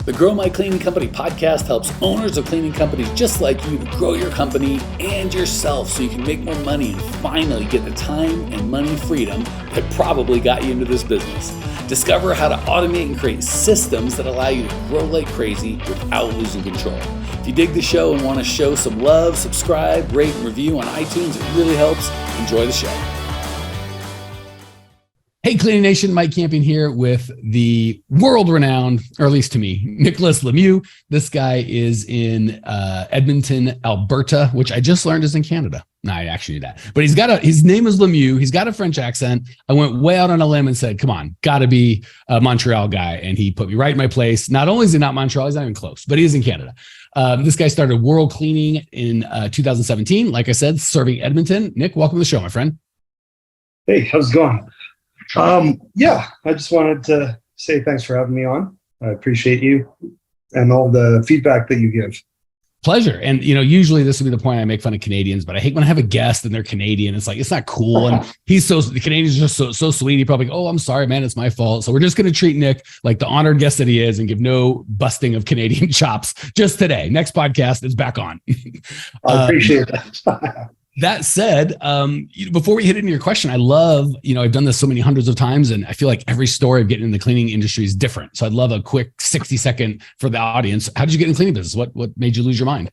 The Grow My Cleaning Company podcast helps owners of cleaning companies just like you to grow your company and yourself so you can make more money and finally get the time and money freedom that probably got you into this business. Discover how to automate and create systems that allow you to grow like crazy without losing control. If you dig the show and want to show some love, subscribe, rate, and review on iTunes. It really helps. Enjoy the show. Hey, Cleaning Nation, Mike Campion here with the world-renowned, or at least to me, Nik Lemieux. This guy is in Edmonton, Alberta, which I just learned is in Canada. No, I actually knew that. But his name is Lemieux. He's got a French accent. I went way out on a limb and said, come on, got to be a Montreal guy. And he put me right in my place. Not only is he not Montreal, he's not even close, but he is in Canada. This guy started World Cleaning in 2017. Like I said, serving Edmonton. Nik, welcome to the show, my friend. Hey, how's it going? I just wanted to say thanks for having me on. I appreciate you and all the feedback that you give. Pleasure. And, usually this would be the point I make fun of Canadians, but I hate when I have a guest and they're Canadian. It's like, it's not cool. And the Canadians are just so sweet. He probably, I'm sorry, man, it's my fault. So we're just going to treat Nik like the honored guest that he is and give no busting of Canadian chops just today. Next podcast is back on. I appreciate that. That said, before we hit into your question, I love, I've done this so many hundreds of times and I feel like every story of getting in the cleaning industry is different. So I'd love a quick 60-second for the audience. How did you get in the cleaning business? What made you lose your mind?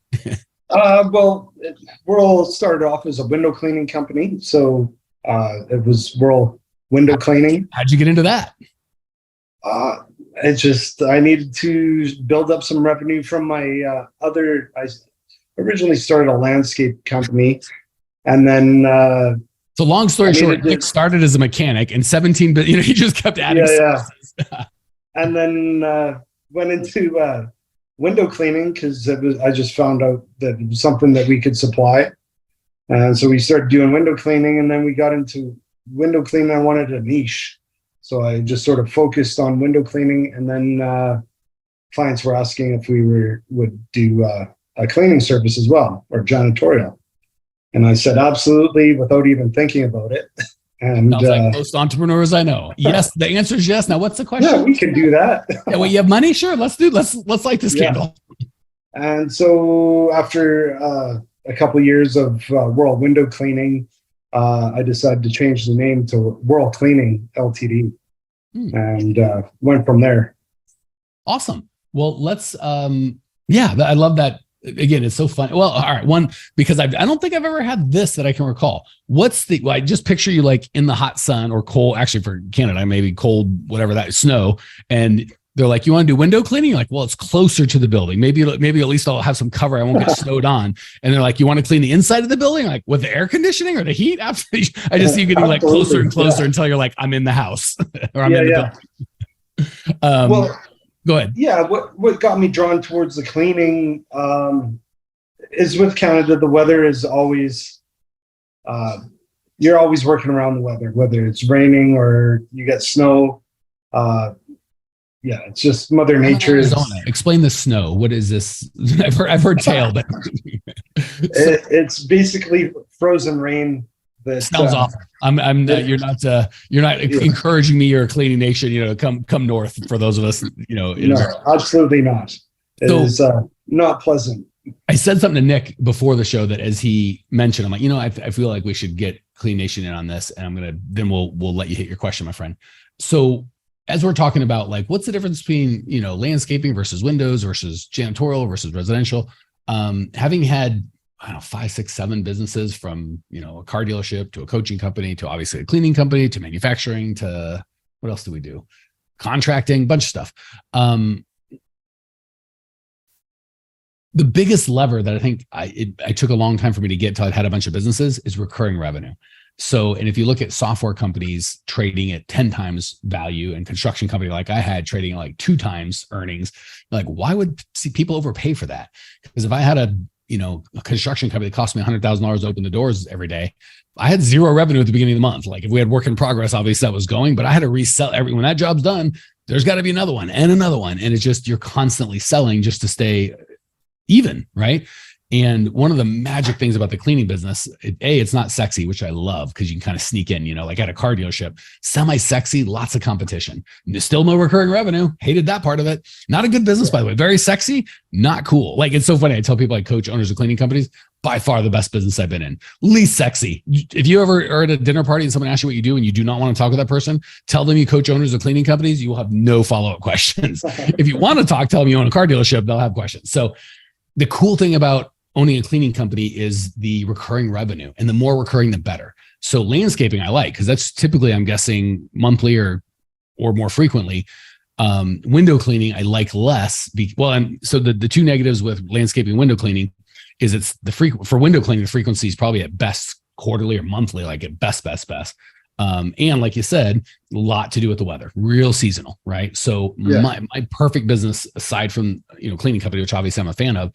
Whirl started off as a window cleaning company. So it was Whirl Window Cleaning. How'd you get into that? I needed to build up some revenue from my I originally started a landscape company. And then, so long story short, Nik started as a mechanic and 17, but he just kept adding services. And then went into window cleaning because I just found out that it was something that we could supply. And so we started doing window cleaning, and then we got into window cleaning. I wanted a niche. So I just sort of focused on window cleaning, and then clients were asking if we would do a cleaning service as well, or janitorial. And I said, absolutely, without even thinking about it. And sounds like most entrepreneurs I know. Yes, the answer is yes. Now, what's the question? Yeah, we can do that. You have money? Sure, let's light this candle. And so after a couple of years of Whirl Window Cleaning, I decided to change the name to Whirl Cleaning Ltd. And went from there. Awesome. Well, let's, I love that. Again, it's so fun. Well, all right. One, because I don't think I've ever had this that I can recall. I just picture you like in the hot sun or cold, actually for Canada, maybe cold, whatever that snow. And they're like, you want to do window cleaning? You're like, well, it's closer to the building. Maybe at least I'll have some cover. I won't get snowed on. And they're like, you want to clean the inside of the building? Like with the air conditioning or the heat? Absolutely. I just see you getting like closer and closer until you're like, I'm in the house or I'm in the building. Go ahead. Yeah, what got me drawn towards the cleaning is with Canada, the weather is always, you're always working around the weather, whether it's raining or you get snow. It's just Mother Nature. Explain the snow. What is this? I've heard tale. It's basically frozen rain. That sounds awful. You're not encouraging me or Cleaning Nation, to come north for those of us, No, absolutely not. It is not pleasant. I said something to Nik before the show that as he mentioned, I'm like, I feel like we should get Clean Nation in on this, and then we'll let you hit your question, my friend. So as we're talking about like, what's the difference between, landscaping versus windows versus janitorial versus residential, having had 5, 6, 7 businesses from, a car dealership to a coaching company to obviously a cleaning company to manufacturing to what else do we do? Contracting, bunch of stuff. The biggest lever that I think I took a long time for me to get till I'd had a bunch of businesses is recurring revenue. So, and if you look at software companies trading at 10 times value and construction company like I had trading at like 2 times earnings, like why would people overpay for that? Because if I had a construction company that cost me $100,000 to open the doors every day, I had zero revenue at the beginning of the month. Like if we had work in progress, obviously that was going, but I had to resell when that job's done, there's got to be another one and another one. And it's just, you're constantly selling just to stay even, right? And one of the magic things about the cleaning business, it's not sexy, which I love because you can kind of sneak in, like at a car dealership, semi-sexy, lots of competition. There's still no recurring revenue. Hated that part of it. Not a good business, by the way. Very sexy, not cool. Like, it's so funny. I tell people I coach owners of cleaning companies, by far the best business I've been in. Least sexy. If you ever are at a dinner party and someone asks you what you do and you do not want to talk with that person, tell them you coach owners of cleaning companies. You will have no follow-up questions. If you want to talk, tell them you own a car dealership. They'll have questions. So the cool thing about owning a cleaning company is the recurring revenue, and the more recurring, the better. So landscaping I like, because that's typically, I'm guessing, monthly or more frequently. Window cleaning I like less. So the two negatives with landscaping and window cleaning is it's for window cleaning, the frequency is probably at best quarterly or monthly, like at best. And like you said, a lot to do with the weather, real seasonal, right? So my perfect business, aside from, cleaning company, which obviously I'm a fan of,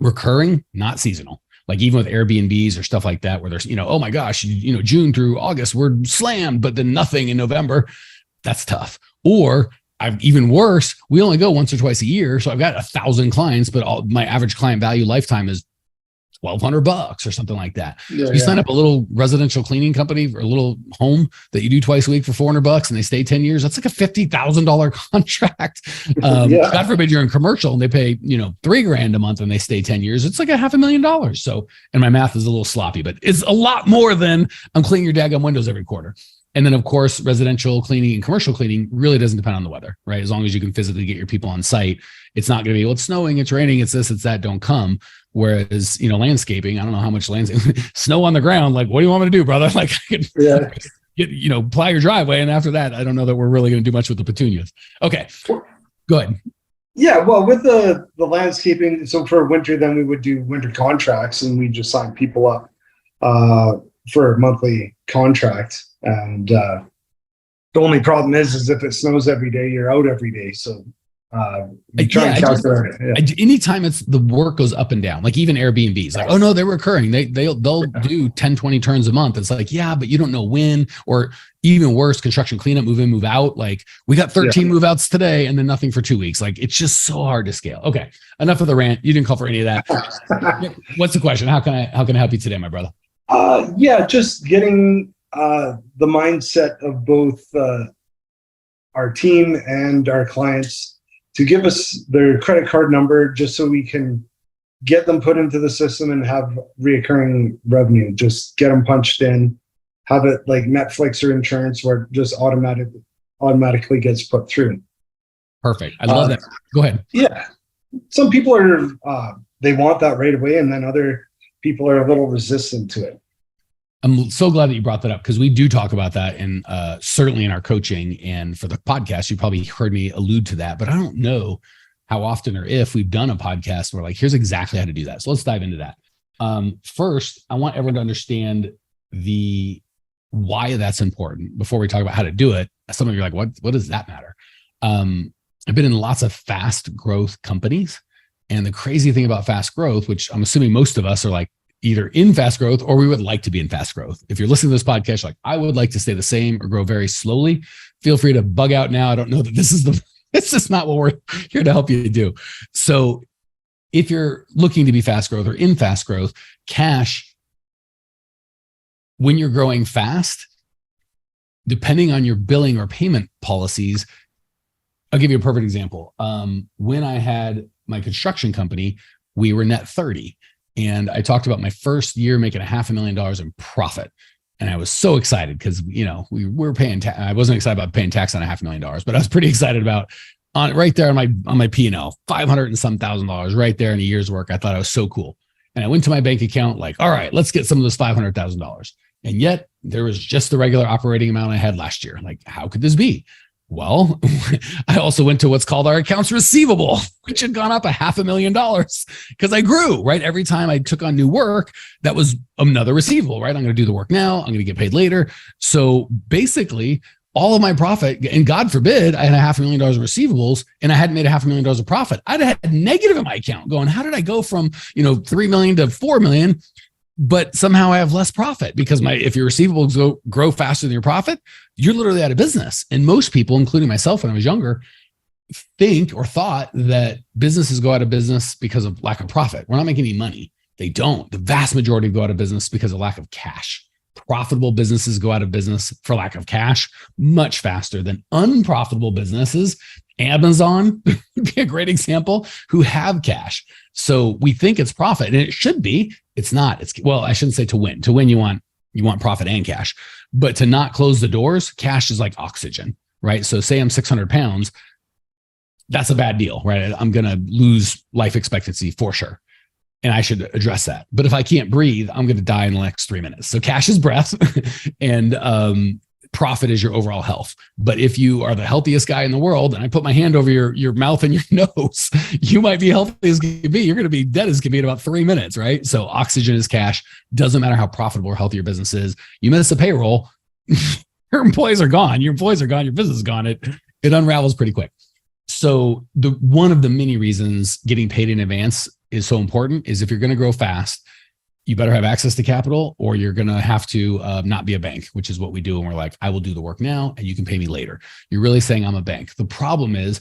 recurring, not seasonal. Like even with Airbnbs or stuff like that, where there's, oh my gosh, June through August, we're slammed, but then nothing in November. That's tough. Or even worse, we only go once or twice a year. So I've got 1,000 clients, but my average client value lifetime is $1,200 or something like that. You sign up a little residential cleaning company or a little home that you do twice a week for $400 and they stay 10 years. That's like a $50,000 contract. God forbid you're in commercial and they pay, $3,000 a month and they stay 10 years. It's like $500,000. So, and my math is a little sloppy, but it's a lot more than I'm cleaning your daggone windows every quarter. And then, of course, residential cleaning and commercial cleaning really doesn't depend on the weather, right? As long as you can physically get your people on site, it's not going to be, it's snowing, it's raining, it's this, it's that, don't come. Whereas, landscaping, I don't know how much snow on the ground. Like, what do you want me to do, brother? Like, I could plow your driveway. And after that, I don't know that we're really going to do much with the petunias. Okay, go ahead. Yeah, well, with the landscaping, so for winter, then we would do winter contracts and we just sign people up for a monthly contract. And the only problem is if it snows every day, you're out every day. So you try and calculate it. Anytime the work goes up and down, like even Airbnbs, like, oh no, they're recurring. They'll do 10, 20 turns a month. It's like, yeah, but you don't know when, or even worse, construction cleanup, move in, move out. Like we got 13 move outs today and then nothing for 2 weeks. Like it's just so hard to scale. Okay. Enough of the rant. You didn't call for any of that. What's the question? How can I help you today, my brother? Just getting the mindset of both our team and our clients to give us their credit card number just so we can get them put into the system and have reoccurring revenue. Just get them punched in, have it like Netflix or insurance where it just automatically gets put through. Perfect. I love that. Go ahead. Yeah. Some people are, they want that right away. And then other people are a little resistant to it. I'm so glad that you brought that up because we do talk about that, and certainly in our coaching and for the podcast, you probably heard me allude to that, but I don't know how often or if we've done a podcast where like, here's exactly how to do that. So let's dive into that. First, I want everyone to understand why that's important before we talk about how to do it. Some of you are like, what does that matter? I've been in lots of fast growth companies, and the crazy thing about fast growth, which I'm assuming most of us are like, either in fast growth or we would like to be in fast growth. If you're listening to this podcast, like I would like to stay the same or grow very slowly, feel free to bug out now. I don't know that it's just not what we're here to help you do. So if you're looking to be fast growth or in fast growth, cash, when you're growing fast, depending on your billing or payment policies, I'll give you a perfect example. When I had my construction company, we were net 30. And I talked about my first year making $500,000 in profit. And I was so excited because, we were paying I wasn't excited about paying tax on $500,000, but I was pretty excited about right there on my P&L, $500 and some $1,000 right there in a year's work. I thought it was so cool. And I went to my bank account like, all right, let's get some of this $500,000. And yet there was just the regular operating amount I had last year. Like, how could this be? Well, I also went to what's called our accounts receivable, which had gone up $500,000 because I grew, right? Every time I took on new work, that was another receivable, right? I'm going to do the work now. I'm going to get paid later. So basically all of my profit, and God forbid I had $500,000 of receivables and I hadn't made $500,000 of profit, I'd have had negative in my account going, how did I go from, 3 million to 4 million? But somehow I have less profit because if your receivables grow faster than your profit, you're literally out of business. And most people, including myself when I was younger, think or thought that businesses go out of business because of lack of profit. We're not making any money. They don't. The vast majority go out of business because of lack of cash. Profitable businesses go out of business for lack of cash much faster than unprofitable businesses. Amazon would be a great example, who have cash. So we think it's profit, and it should be. It's not. Well, I shouldn't say to win. To win, you want profit and cash. But to not close the doors, cash is like oxygen, right? So say I'm 600 pounds. That's a bad deal, right? I'm going to lose life expectancy for sure. And I should address that. But if I can't breathe, I'm going to die in the next 3 minutes. So cash is breath and profit is your overall health. But if you are the healthiest guy in the world, and I put my hand over your mouth and your nose, you might be healthy as can be. You're going to be dead as can be in about 3 minutes, right? So oxygen is cash. Doesn't matter how profitable or healthy your business is. You miss a payroll, your employees are gone. Your employees are gone. Your business is gone. It unravels pretty quick. So one of the many reasons getting paid in advance is so important is if you're going to grow fast, you better have access to capital, or you're going to have to not be a bank, which is what we do. And we're like, I will do the work now and you can pay me later. You're really saying I'm a bank. The problem is,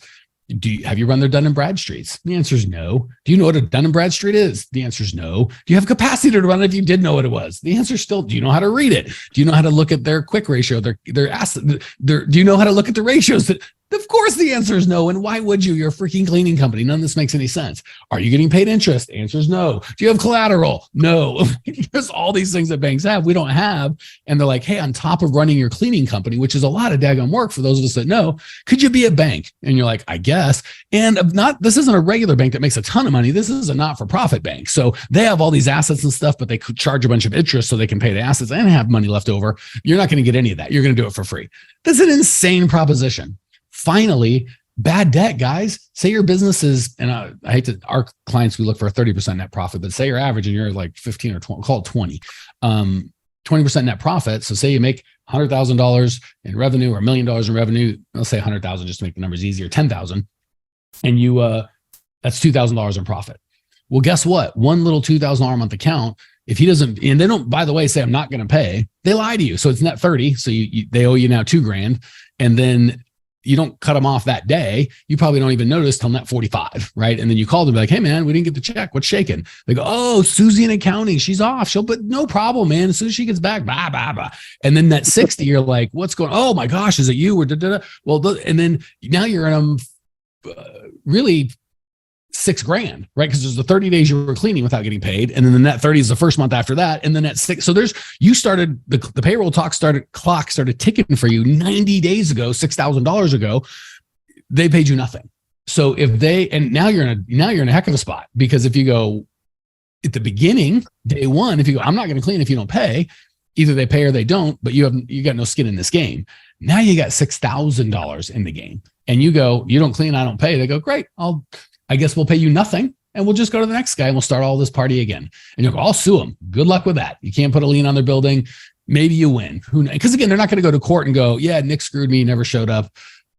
have you run their Dun & Bradstreets? The answer is no. Do you know what a Dun & Bradstreet is? The answer is no. Do you have capacity to run it if you did know what it was? The answer is still, do you know how to read it? Do you know how to look at their quick ratio, their asset? Do you know how to look at the ratios? Of course the answer is no. And why would you? You're a freaking cleaning company. None of this makes any sense. Are you getting paid interest? The answer is no. Do you have collateral? No. There's all these things that banks have, we don't have. And they're like, hey, on top of running your cleaning company, which is a lot of daggone work for those of us that know, could you be a bank? And you're like, I guess. And this isn't a regular bank that makes a ton of money. This is a not-for-profit bank. So they have all these assets and stuff, but they could charge a bunch of interest so they can pay the assets and have money left over. You're not going to get any of that. You're going to do it for free. That's an insane proposition. Finally, bad debt, guys. Say your business is, and I hate to, our clients, we look for a 30% net profit, but say you're average and you're like 15 or 20, call it 20, 20% net profit. So say you make $100,000 in revenue or $1 million in revenue, let's say 100,000 just to make the numbers easier, 10,000. And that's $2,000 in profit. Well, guess what? One little $2,000 a month account, if he doesn't, and they don't, by the way, say, I'm not going to pay, they lie to you. So it's net 30. So they owe you now $2,000. And then you don't cut them off that day. You probably don't even notice till net 45, right? And then you call them, be like, hey man, we didn't get the check. What's shaking? They go, oh, Susie in accounting, she's off. But no problem, man. As soon as she gets back, blah, blah, blah. And then net 60, you're like, what's going on? Oh my gosh, is it you? Or Well, and then now you're in really $6,000, right? Because there's the 30 days you were cleaning without getting paid. And then the net 30 is the first month after that. And then net 6. So you started, the payroll clock started ticking for you 90 days ago, $6,000 ago. They paid you nothing. So and now you're in a heck of a spot, because if you go at the beginning, day one, if you go, I'm not going to clean if you don't pay, either they pay or they don't, but you got no skin in this game. Now you got $6,000 in the game, and you go, you don't clean, I don't pay. They go, great. I guess we'll pay you nothing, and we'll just go to the next guy and we'll start all this party again. And you'll go, I'll sue them. Good luck with that. You can't put a lien on their building. Maybe you win. Because again, they're not going to go to court and go, yeah, Nik screwed me, never showed up.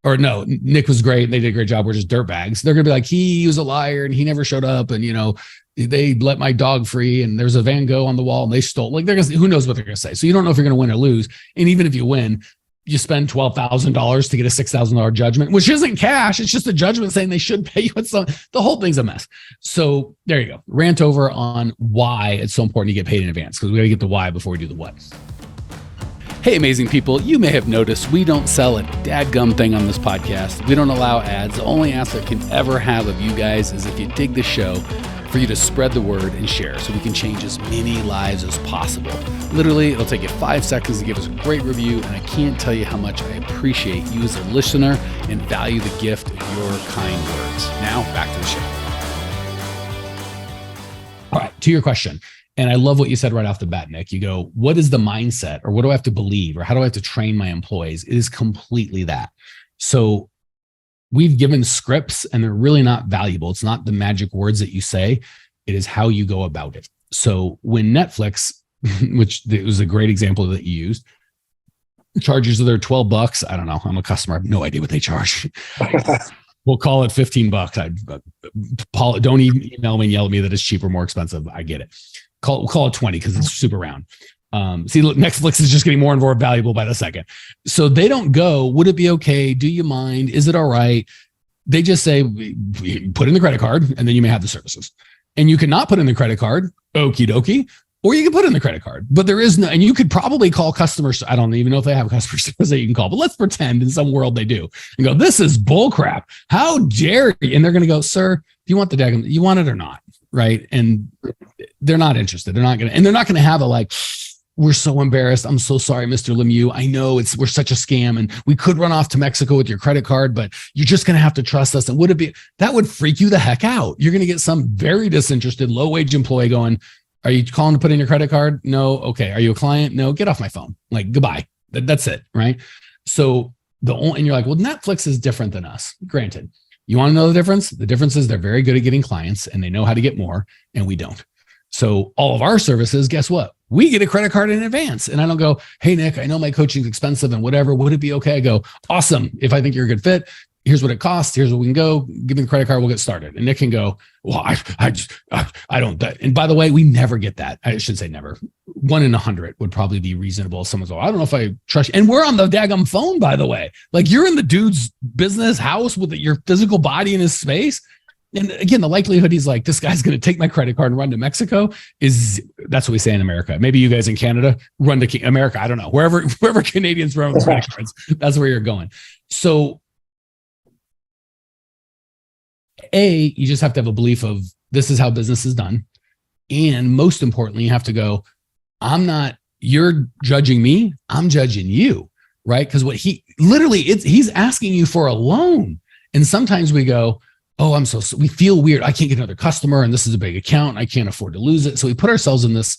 Or no, Nik was great. They did a great job. We're just dirtbags. They're going to be like, he was a liar and he never showed up. And, they let my dog free and there's a Van Gogh on the wall and they stole. Like, who knows what they're going to say. So you don't know if you're going to win or lose. And even if you win, you spend $12,000 to get a $6,000 judgment, which isn't cash. It's just a judgment saying they should pay you. The whole thing's a mess. So there you go. Rant over on why it's so important to get paid in advance, because we got to get the why before we do the what. Hey, amazing people. You may have noticed we don't sell a dadgum thing on this podcast. We don't allow ads. The only ask I can ever have of you guys is if you dig the show, for you to spread the word and share so we can change as many lives as possible. Literally, it'll take you 5 seconds to give us a great review, and I can't tell you how much I appreciate you as a listener and value the gift of your kind words. Now, back to the show. All right, to your question. And I love what you said right off the bat, Nik. You go, what is the mindset, or what do I have to believe, or how do I have to train my employees? It is completely that. So we've given scripts and they're really not valuable. It's not the magic words that you say. It is how you go about it. So when Netflix, which it was a great example that you used, charges their $12. I don't know. I'm a customer. I have no idea what they charge. We'll call it $15. Don't email me and yell at me that it's cheap or more expensive. I get it. We'll call it 20 because it's super round. See, look, Netflix is just getting more and more valuable by the second. So they don't go, would it be okay? Do you mind? Is it all right? They just say, put in the credit card and then you may have the services. And you cannot put in the credit card, okie dokie, or you can put in the credit card. But there is no, and you could probably call customers. I don't even know if they have customer service that you can call, but let's pretend in some world they do and go, this is bull crap. How dare you? And they're going to go, sir, do you want the daggum? You want it or not? Right. And they're not interested. They're not going to, and they're not going to have a like, we're so embarrassed. I'm so sorry, Mr. Lemieux. I know we're such a scam and we could run off to Mexico with your credit card, but you're just going to have to trust us. And that would freak you the heck out. You're going to get some very disinterested, low wage employee going, are you calling to put in your credit card? No. Okay. Are you a client? No, get off my phone. Like goodbye. That's it. Right. So and you're like, well, Netflix is different than us. Granted, you want to know the difference? The difference is they're very good at getting clients and they know how to get more and we don't. So all of our services, guess what? We get a credit card in advance. And I don't go, hey, Nick, I know my coaching's expensive and whatever. Would it be okay? I go, awesome. If I think you're a good fit, here's what it costs. Here's where we can go. Give me the credit card. We'll get started. And Nick can go, well, I don't. And by the way, we never get that. I should say never. 1 in 100 would probably be reasonable. Someone's go, I don't know if I trust you. And we're on the daggum phone, by the way. Like you're in the dude's business house with your physical body in his space. And again, the likelihood he's like, this guy's going to take my credit card and run to Mexico that's what we say in America. Maybe you guys in Canada run to America. I don't know. Wherever Canadians run with credit cards, that's where you're going. So you just have to have a belief of this is how business is done. And most importantly, you have to go, you're judging me. I'm judging you. Right. Because he's asking you for a loan. And sometimes we go, oh, we feel weird. I can't get another customer and this is a big account. I can't afford to lose it. So we put ourselves in this,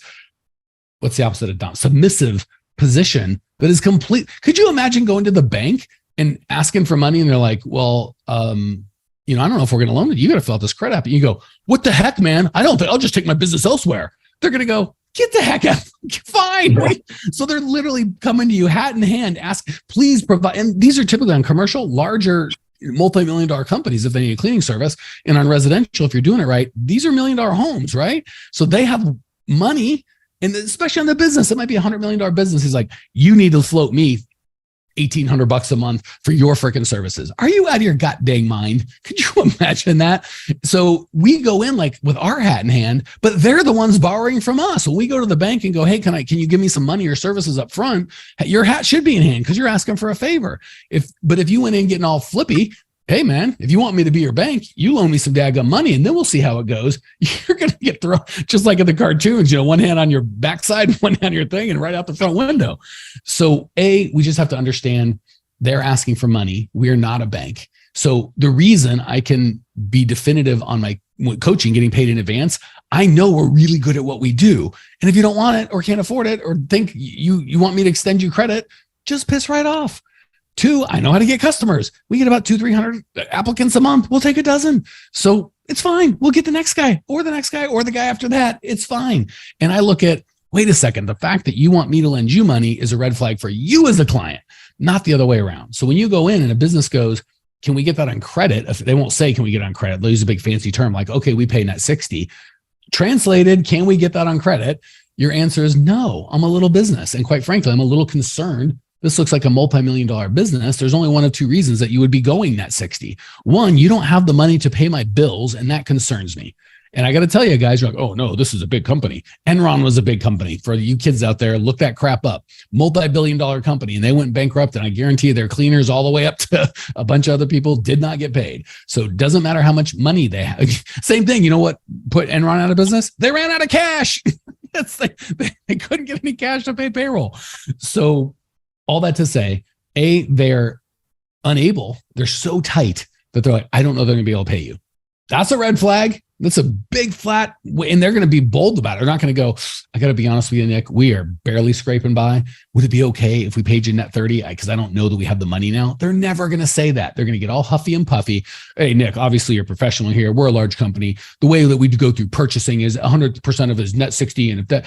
what's the opposite of dumb? Submissive position that is complete. Could you imagine going to the bank and asking for money and they're like, well, I don't know if we're going to loan it. You got to fill out this credit app. And you go, what the heck, man? I'll just take my business elsewhere. They're going to go, get the heck out. Fine. Right? So they're literally coming to you hat in hand, ask, please provide. And these are typically on commercial, larger multi-million-dollar companies if they need a cleaning service. And on residential, if you're doing it right, these are $1 million homes, right? So they have money, and especially on the business, it might be $100 million business. He's like, you need to float me $1,800 a month for your freaking services. Are you out of your god dang mind? Could you imagine that? So we go in like with our hat in hand, but they're the ones borrowing from us. When we go to the bank and go, hey, can you give me some money or services up front? Your hat should be in hand because you're asking for a favor. But if you went in getting all flippy, hey man, if you want me to be your bank, you loan me some daggum money and then we'll see how it goes. You're going to get thrown just like in the cartoons, one hand on your backside, one hand on your thing and right out the front window. So we just have to understand they're asking for money. We're not a bank. So the reason I can be definitive on my coaching, getting paid in advance, I know we're really good at what we do. And if you don't want it or can't afford it or think you want me to extend you credit, just piss right off. 2, I know how to get customers. We get about 200-300 applicants a month. We'll take a dozen. So it's fine. We'll get the next guy or the next guy or the guy after that. It's fine. And I look at, wait a second, the fact that you want me to lend you money is a red flag for you as a client, not the other way around. So when you go in and a business goes, can we get that on credit? If they won't say, can we get it on credit? They'll use a big fancy term like, okay, we pay net 60. Translated, can we get that on credit? Your answer is no, I'm a little business. And quite frankly, I'm a little concerned. This looks like a multi-million-dollar business. There's only one of 2 reasons that you would be going net 60. 1, you don't have the money to pay my bills, and that concerns me. And I got to tell you guys, you're like, oh no, this is a big company. Enron was a big company. For you kids out there, look that crap up. Multi-billion-dollar company, and they went bankrupt. And I guarantee you their cleaners all the way up to a bunch of other people did not get paid. So it doesn't matter how much money they have. Same thing. You know what put Enron out of business? They ran out of cash. They couldn't get any cash to pay payroll. So all that to say, they're unable. They're so tight that they're like, I don't know they're going to be able to pay you. That's a red flag. That's a big flat, and they're going to be bold about it. They're not going to go, I got to be honest with you, Nick, we are barely scraping by. Would it be okay if we paid you net 30? Because I don't know that we have the money now. They're never going to say that. They're going to get all huffy and puffy. Hey, Nick, obviously you're a professional here. We're a large company. The way that we go through purchasing is 100% of it is net 60. And if that,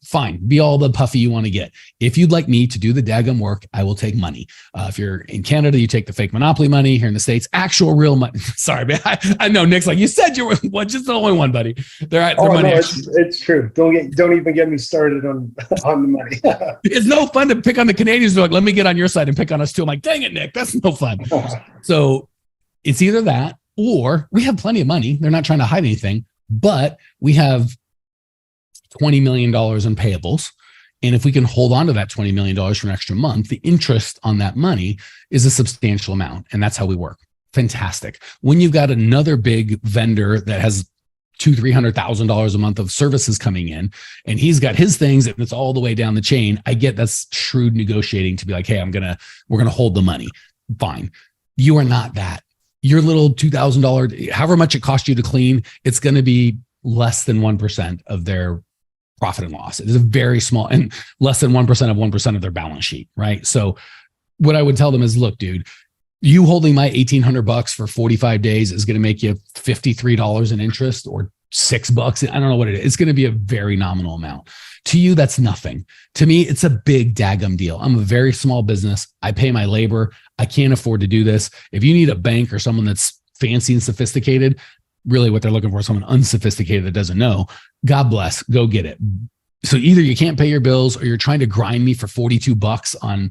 fine, be all the puffy you want to get. If you'd like me to do the daggum work, I will take money. If you're in Canada, you take the fake monopoly money. Here in the States, actual real money. Sorry, man. I know Nick's like, you said you were just the only one, buddy. They're money. No, it's true. Don't even get me started on the money. It's no fun to pick on the Canadians. They're like, let me get on your side and pick on us too. I'm like, dang it, Nick, that's no fun. So it's either that or we have plenty of money. They're not trying to hide anything, but we have $20 million in payables. And if we can hold on to that $20 million for an extra month, the interest on that money is a substantial amount. And that's how we work. Fantastic. When you've got another big vendor that has $200,000-$300,000 a month of services coming in, and he's got his things and it's all the way down the chain, I get that's shrewd negotiating to be like, hey, we're going to hold the money. Fine. You are not that. Your little $2,000, however much it costs you to clean, it's going to be less than 1% of their profit and loss. It is a very small, and less than 1% of 1% of their balance sheet, right? So what I would tell them is, look, dude, you holding my $1,800 for 45 days is going to make you $53 in interest or $6. I don't know what it is. It's going to be a very nominal amount. To you, that's nothing. To me, it's a big daggum deal. I'm a very small business. I pay my labor. I can't afford to do this. If you need a bank or someone that's fancy and sophisticated, really what they're looking for is someone unsophisticated that doesn't know. God bless, go get it. So either you can't pay your bills or you're trying to grind me for $42 on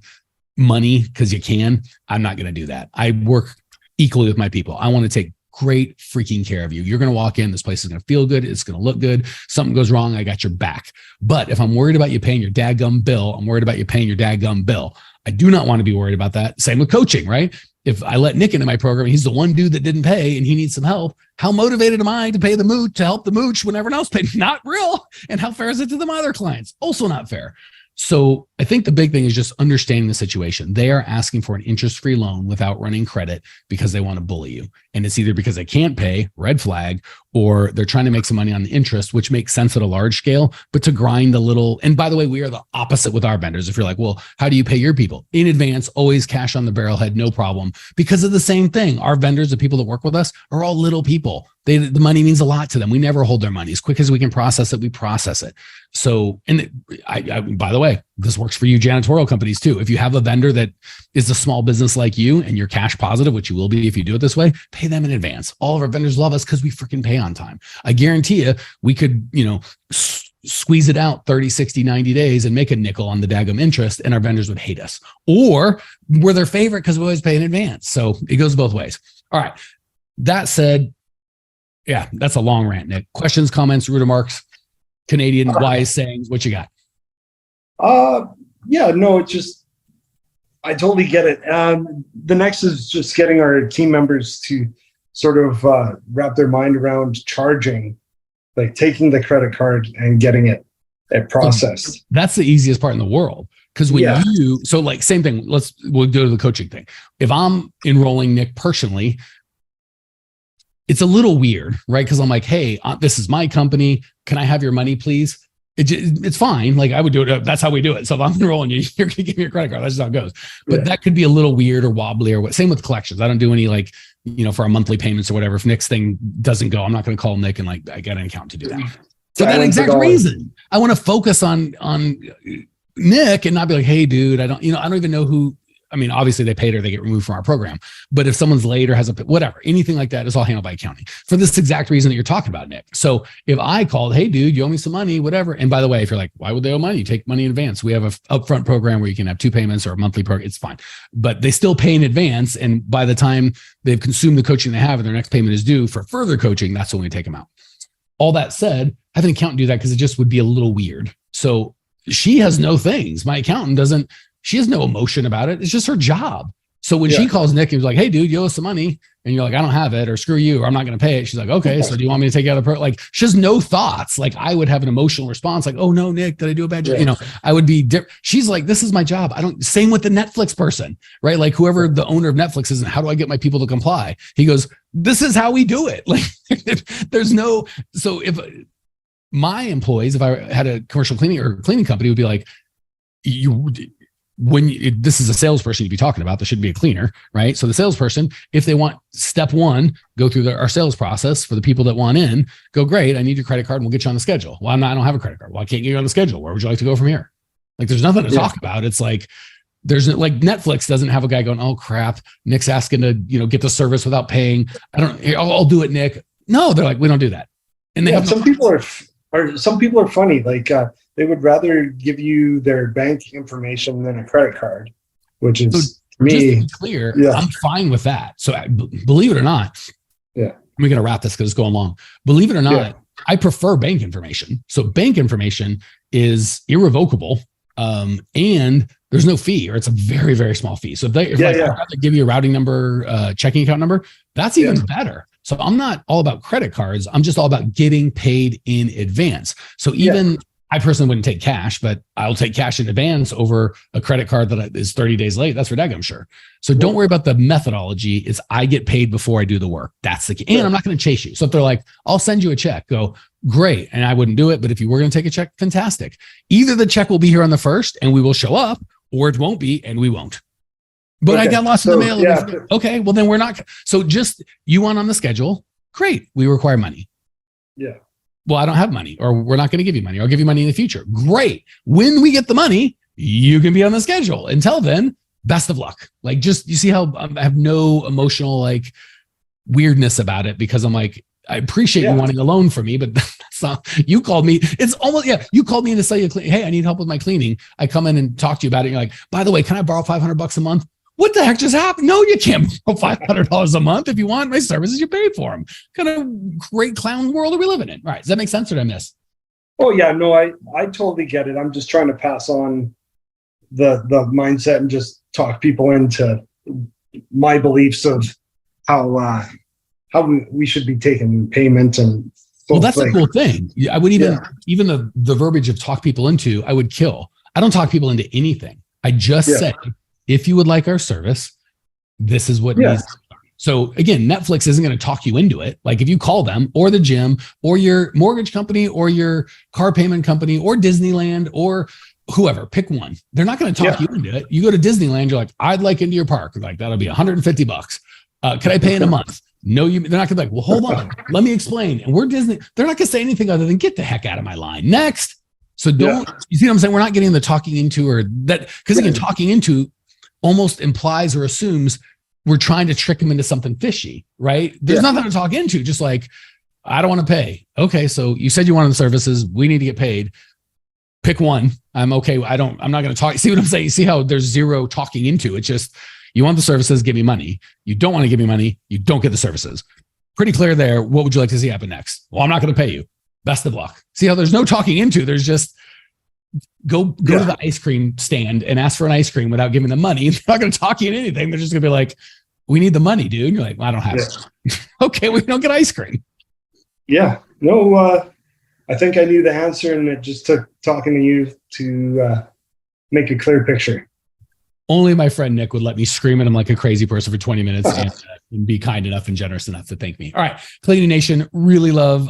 money because you can. I'm not going to do that. I work equally with my people. I want to take great freaking care of you. You're going to walk in, this place is going to feel good. It's going to look good. Something goes wrong, I got your back. But if I'm worried about you paying your dadgum bill, I'm worried about you paying your dadgum bill. I do not want to be worried about that. Same with coaching, right? If I let Nik into my program, he's the one dude that didn't pay and he needs some help. How motivated am I to pay the mooch, to help the mooch when everyone else paid? Not real. And how fair is it to the other clients? Also not fair. So I think the big thing is just understanding the situation. They are asking for an interest-free loan without running credit because they want to bully you. And it's either because they can't pay, red flag, or they're trying to make some money on the interest, which makes sense at a large scale, but to grind a little. And by the way, we are the opposite with our vendors. If you're like, well, how do you pay your people? In advance, always cash on the barrelhead, no problem. Because of the same thing. Our vendors, the people that work with us, are all little people. The money means a lot to them. We never hold their money. As quick as we can process it, we process it. So, and I by the way, this works for you janitorial companies too. If you have a vendor that is a small business like you and you're cash positive, which you will be if you do it this way, pay them in advance. All of our vendors love us because we freaking pay on time. I guarantee you, we could, squeeze it out 30, 60, 90 days and make a nickel on the daggum interest, and our vendors would hate us. Or we're their favorite because we always pay in advance. So it goes both ways. All right. That said, yeah, that's a long rant, Nik. Questions, comments, root remarks, Canadian wise sayings, what you got? Yeah, no, it's just, I totally get it. The next is just getting our team members to sort of wrap their mind around charging, like taking the credit card and getting it processed. That's the easiest part in the world. Because when so like same thing, we'll go to the coaching thing. If I'm enrolling Nik personally, it's a little weird, right? Because I'm like, hey, this is my company. Can I have your money, please? It's fine. Like I would do it. That's how we do it. So if I'm enrolling you, you're going to give me your credit card. That's just how it goes. But that could be a little weird or wobbly or what. Same with collections. I don't do any for our monthly payments or whatever. If Nik's thing doesn't go, I'm not going to call Nik and I got an account to do that. For that exact reason, I want to focus on Nik and not be like, hey, dude, I don't even know who. I mean, obviously they paid or they get removed from our program, but if someone's late or has whatever, anything like that is all handled by accounting for this exact reason that you're talking about, Nik. So if I called, hey dude, you owe me some money, whatever. And by the way, if you're like, why would they owe money? You take money in advance. We have a upfront program where you can have 2 payments or a monthly program. It's fine, but they still pay in advance. And by the time they've consumed the coaching they have and their next payment is due for further coaching, that's when we take them out. All that said, have an accountant do that because it just would be a little weird. So she has no things. My accountant doesn't. She has no emotion about it. It's just her job. So when she calls Nik and was like, hey, dude, you owe us some money. And you're like, I don't have it, or screw you, or I'm not going to pay it. She's like, okay, so do you want me to take it out of the like, she has no thoughts. Like I would have an emotional response like, oh no, Nik, did I do a bad job? I would be, she's like, this is my job. Same with the Netflix person, right? Like whoever the owner of Netflix is, and how do I get my people to comply? He goes, this is how we do it. Like so if my employees, if I had a commercial cleaning company would be like, this is a salesperson you'd be talking about, there should be a cleaner, right? So the salesperson, if they want step 1, go through our sales process for the people that want in, go, great, I need your credit card and we'll get you on the schedule. Well, I don't have a credit card. Well, I can't get you on the schedule. Where would you like to go from here? Like there's nothing to talk about. It's like, there's like Netflix doesn't have a guy going, oh crap, Nik's asking to, get the service without paying. I'll do it, Nik. No, they're like, we don't do that. And they have some people are funny. Like, they would rather give you their bank information than a credit card, which is Just to be clear, I'm fine with that. So believe it or not, we're going to wrap this because it's going long. Believe it or not, I prefer bank information. So bank information is irrevocable, and there's no fee, or it's a very, very small fee. So if I have to give you a routing number, checking account number, that's even better. So I'm not all about credit cards. I'm just all about getting paid in advance. So even I personally wouldn't take cash, but I'll take cash in advance over a credit card that is 30 days late. That's for daggum sure. So don't worry about the methodology. It's I get paid before I do the work. That's the key. And I'm not going to chase you. So if they're like, I'll send you a check, go, great. And I wouldn't do it. But if you were going to take a check, fantastic. Either the check will be here on the 1st and we will show up, or it won't be and we won't. But I got lost in the mail. Okay, well then we're not. So just you want on the schedule. Great. We require money. Yeah. Well, I don't have money, or we're not going to give you money. I'll give you money in the future. Great. When we get the money, you can be on the schedule. Until then, best of luck. Like, just, you see how I have no emotional like weirdness about it, because I'm like, I appreciate you wanting a loan from me, but that's not, you called me. It's almost, you called me in to say, hey, I need help with my cleaning. I come in and talk to you about it. And you're like, by the way, can I borrow $500 a month? What the heck just happened? No, you can't borrow $500 a month. If you want my services, you pay for them. What kind of great clown world are we living in? All right. Does that make sense, or did I miss? Oh yeah, no, I totally get it. I'm just trying to pass on the mindset and just talk people into my beliefs of how we should be taking payment. And well, that's a cool thing. I would even the verbiage of talk people into, I would kill. I don't talk people into anything. I just say, if you would like our service, this is what needs to be done. So again, Netflix isn't going to talk you into it. Like if you call them, or the gym, or your mortgage company, or your car payment company, or Disneyland, or whoever, pick one. They're not going to talk you into it. You go to Disneyland, you're like, I'd like into your park. Like, that'll be $150. Can I pay in a month? No, they're not gonna be like, well, hold on, let me explain. And we're Disney. They're not gonna say anything other than get the heck out of my line. Next. So don't, you see what I'm saying? We're not getting the talking into, or that, because again, talking into almost implies or assumes we're trying to trick them into something fishy, right? There's nothing to talk into. Just like, I don't want to pay. Okay, so you said you wanted the services. We need to get paid. Pick one. I'm okay. I'm not going to talk. See what I'm saying? You see how there's zero talking into? It's just, you want the services, give me money. You don't want to give me money, you don't get the services. Pretty clear there. What would you like to see happen next? Well, I'm not going to pay you. Best of luck. See how there's no talking into? There's just go to the ice cream stand and ask for an ice cream without giving them money. They're not going to talk you into anything. They're just going to be like, we need the money, dude. And you're like, well, I don't have it. Okay, we don't get ice cream. Yeah. No, I think I knew the answer, and it just took talking to you to make a clear picture. Only my friend Nick would let me scream at him like a crazy person for 20 minutes and be kind enough and generous enough to thank me. All right. Cleaning Nation, really love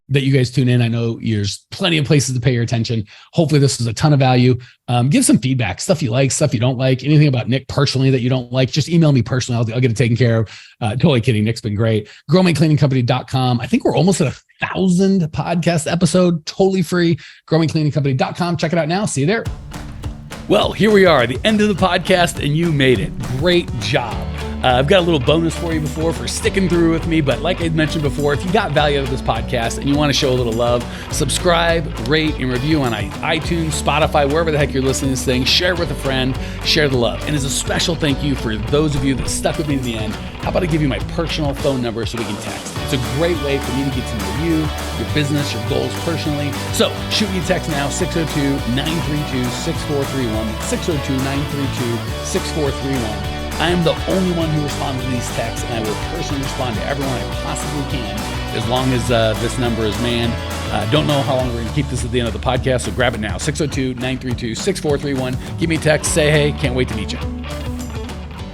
that you guys tune in. I know there's plenty of places to pay your attention. Hopefully this was a ton of value. Give some feedback, stuff you like, stuff you don't like, anything about Nick personally that you don't like, just email me personally. I'll get it taken care of. Totally kidding. Nick's been great. growmycleaningcompany.com. I think we're almost at 1,000 podcast episode, totally free. growmycleaningcompany.com. Check it out now. See you there. Well, here we are, the end of the podcast, and you made it. Great job. I've got a little bonus for you for sticking through with me. But like I mentioned before, if you got value out of this podcast and you want to show a little love, subscribe, rate, and review on iTunes, Spotify, wherever the heck you're listening to this thing. Share it with a friend. Share the love. And as a special thank you for those of you that stuck with me to the end, how about I give you my personal phone number so we can text? It's a great way for me to get to know you, your business, your goals personally. So shoot me a text now, 602-932-6431, 602-932-6431. I am the only one who responds to these texts, and I will personally respond to everyone I possibly can as long as this number is manned. Don't know how long we're going to keep this at the end of the podcast, so grab it now, 602-932-6431. Give me a text, say hey, can't wait to meet you.